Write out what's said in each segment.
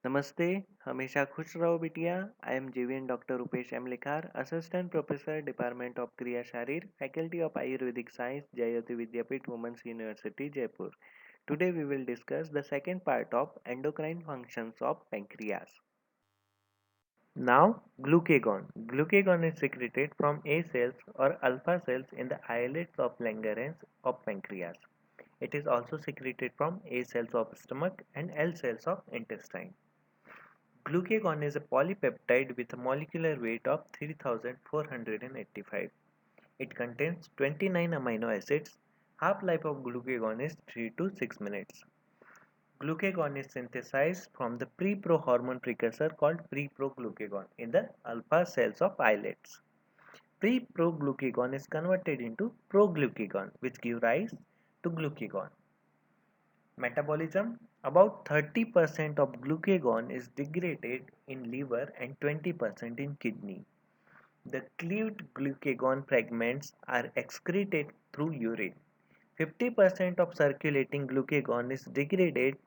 नमस्ते, हमेशा खुश रहो बिटिया। I am GVN doctor Rupesh M Likhar, assistant professor, department of Kriya Sharir, faculty of Ayurvedic science, Jayoti Vidyapeeth women's university Jaipur. Today we will discuss the second part of endocrine functions of pancreas. Now, glucagon. Glucagon is secreted from A cells or alpha cells in the islets of Langerhans of pancreas. It is also secreted from A cells of stomach and L cells of intestine. Glucagon is a polypeptide with a molecular weight of 3485. It contains 29 amino acids. Half-life of glucagon is 3 to 6 minutes. Glucagon is synthesized from the pre-prohormone precursor called pre-proglucagon in the alpha cells of islets. Pre-proglucagon is converted into proglucagon, which gives rise to glucagon. Metabolism: about 30% of glucagon is degraded in liver and 20% in kidney. The cleaved glucagon fragments are excreted through urine. 50% of circulating glucagon is degraded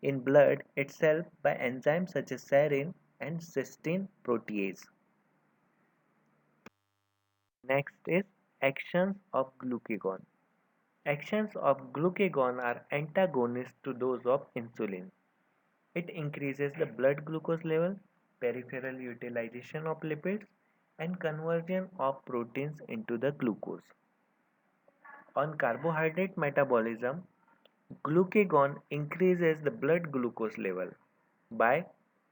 in blood itself by enzymes such as serine and cysteine protease. Next is actions of glucagon. Actions of glucagon are antagonists to those of insulin. It increases the blood glucose level, peripheral utilization of lipids, and conversion of proteins into the glucose. On carbohydrate metabolism, glucagon increases the blood glucose level by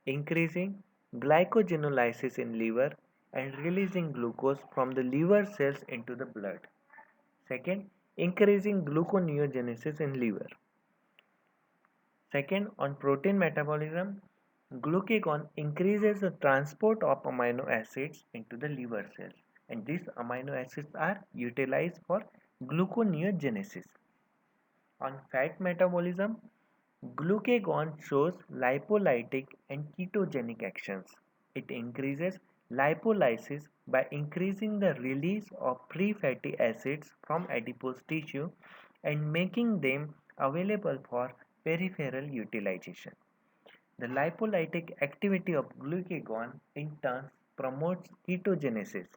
increasing glycogenolysis in liver and releasing glucose from the liver cells into the blood. Second, increasing gluconeogenesis in liver. Second, on protein metabolism, glucagon increases the transport of amino acids into the liver cells, and these amino acids are utilized for gluconeogenesis. On fat metabolism, glucagon shows lipolytic and ketogenic actions. It increases lipolysis by increasing the release of free fatty acids from adipose tissue and making them available for peripheral utilization. The lipolytic activity of glucagon in turn promotes ketogenesis,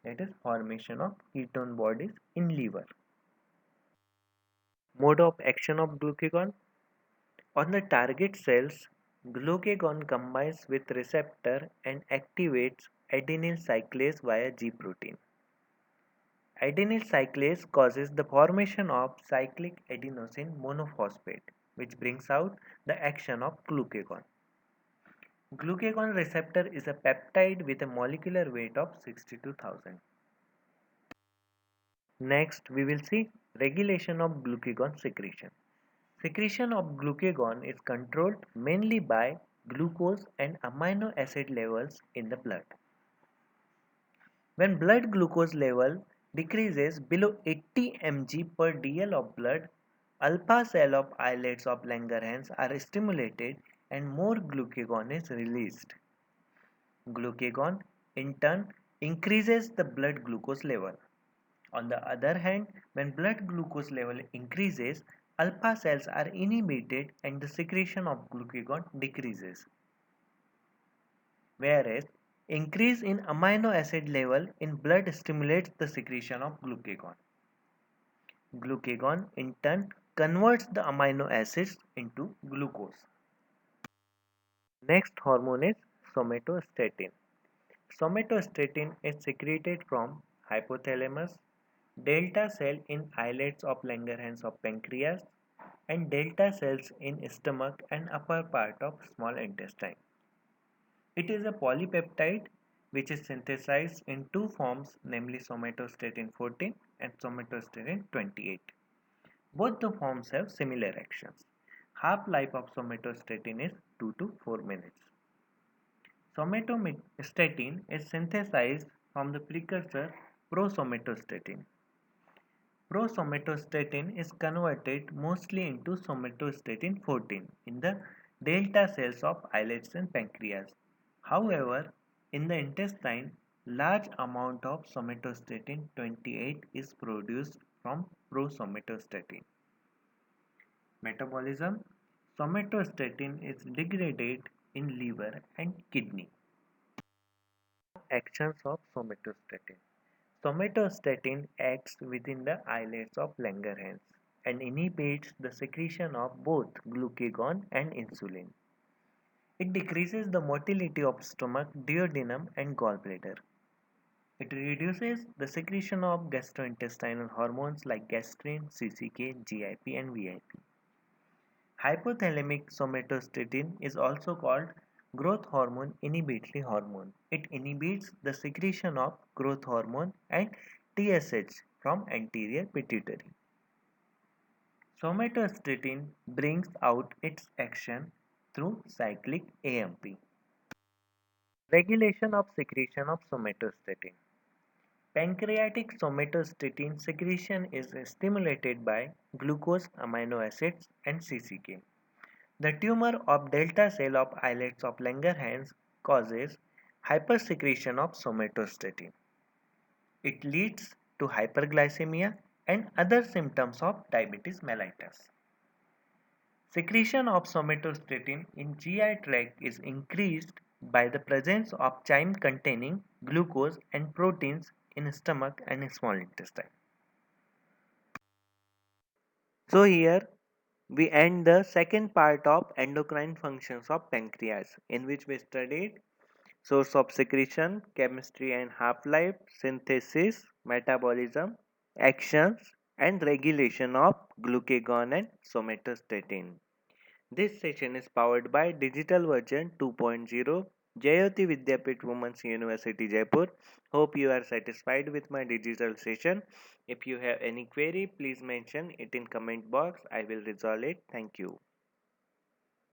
that is formation of ketone bodies in liver. Mode of action of glucagon: on the target cells, glucagon combines with receptor and activates adenyl cyclase via G protein. Adenyl cyclase causes the formation of cyclic adenosine monophosphate, which brings out the action of glucagon. Glucagon receptor is a peptide with a molecular weight of 62,000. Next, we will see regulation of glucagon secretion. Secretion of glucagon is controlled mainly by glucose and amino acid levels in the blood. When blood glucose level decreases below 80 mg per dl of blood, alpha cell of islets of Langerhans are stimulated and more glucagon is released. Glucagon in turn increases the blood glucose level. On the other hand, when blood glucose level increases, alpha cells are inhibited and the secretion of glucagon decreases. Whereas increase in amino acid level in blood stimulates the secretion of glucagon. Glucagon in turn converts the amino acids into glucose. Next hormone is somatostatin. Somatostatin is secreted from hypothalamus, delta cell in islets of Langerhans of pancreas, and delta cells in stomach and upper part of small intestine. It is a polypeptide which is synthesized in two forms, namely somatostatin 14 and somatostatin 28. Both the forms have similar actions. Half-life of somatostatin is 2 to 4 minutes. Somatostatin is synthesized from the precursor prosomatostatin. Prosomatostatin is converted mostly into somatostatin 14 in the delta cells of islets and pancreas. However, in the intestine, large amount of somatostatin 28 is produced from prosomatostatin. Metabolism: somatostatin is degraded in liver and kidney. Actions of somatostatin. Somatostatin acts within the islets of Langerhans and inhibits the secretion of both glucagon and insulin. It decreases the motility of stomach, duodenum, and gallbladder. It reduces the secretion of gastrointestinal hormones like gastrin, CCK, GIP, and VIP. Hypothalamic somatostatin is also called growth hormone inhibitory hormone. It inhibits the secretion of growth hormone and TSH from anterior pituitary. Somatostatin brings out its action through cyclic AMP. Regulation of secretion of somatostatin. Pancreatic somatostatin secretion is stimulated by glucose amino acids and CCK. The tumor of delta cell of islets of Langerhans causes hypersecretion of somatostatin. It leads to hyperglycemia and other symptoms of diabetes mellitus. Secretion of somatostatin in GI tract is increased by the presence of chyme containing glucose and proteins in stomach and small intestine. So here we end the second part of endocrine functions of pancreas, in which we studied source of secretion, chemistry and half-life, synthesis, metabolism, actions and regulation of glucagon and somatostatin. This session is powered by Digital Version 2.0, Jayoti Vidyapeeth Women's University Jaipur. Hope you are satisfied with my digital session. If you have any query, please mention it in comment box. I will resolve it. Thank you.